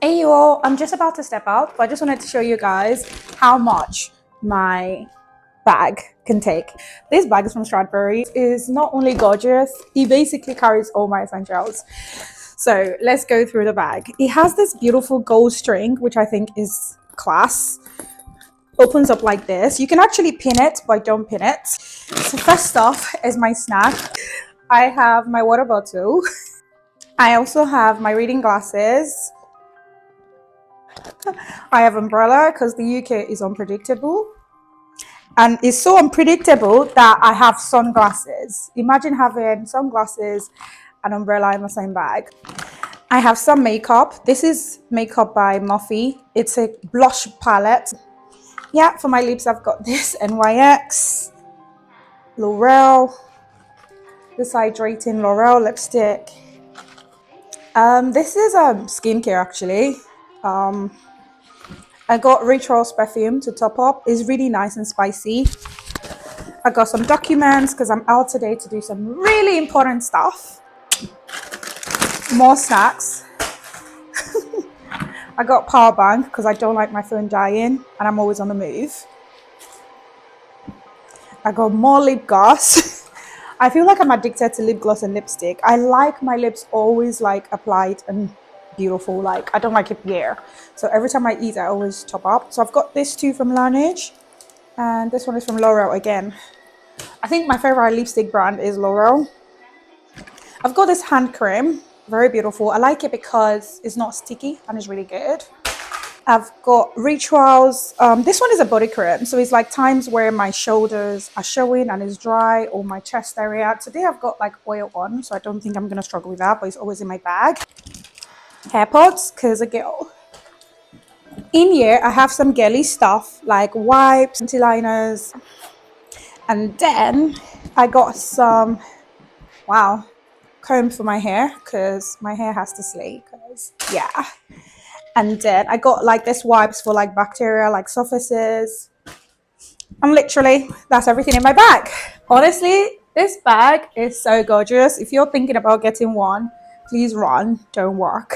Hey you all, I'm just about to step out, but I just wanted to show you guys how much my bag can take. This bag is from Strathberry. It is not only gorgeous, it basically carries all my essentials. So let's go through the bag. It has this beautiful gold string, which I think is class. Opens up like this. You can actually pin it, but don't pin it. So first off is my snack. I have my water bottle. I also have my reading glasses. I have umbrella because the UK is unpredictable. And it's so unpredictable that I have sunglasses. Imagine having sunglasses and umbrella in the same bag. I have some makeup. This is makeup by Muffy. It's a blush palette. Yeah, for my lips, I've got this NYX, L'Oreal, this hydrating L'Oreal lipstick. This is skincare actually. I got Rituals perfume to top up. It's really nice and spicy. I got some documents because I'm out today to do some really important stuff. More snacks. I got power bank because I don't like my phone dying and I'm always on the move. I got more lip gloss. I feel like I'm addicted to lip gloss and lipstick. I like my lips always like applied and beautiful. Like I don't like it bare. So every time I eat, I always top up. So I've got this two from Laneige and this one is from L'Oreal again. I think my favorite lipstick brand is L'Oreal. I've got this hand cream, very beautiful. I like it because it's not sticky and it's really good. I've got Rituals. This one is a body cream, so it's like times where my shoulders are showing and it's dry, or my chest area. Today I've got like oil on, so I don't think I'm gonna struggle with that, but it's always in my bag. AirPods, because a girl. In here I have some girly stuff like wipes, anti-liners, and then I got some comb for my hair because my hair has to slay. Because yeah. And then I got like this wipes for like bacteria, like surfaces. And literally, that's everything in my bag. Honestly, this bag is so gorgeous. If you're thinking about getting one, please run, don't walk.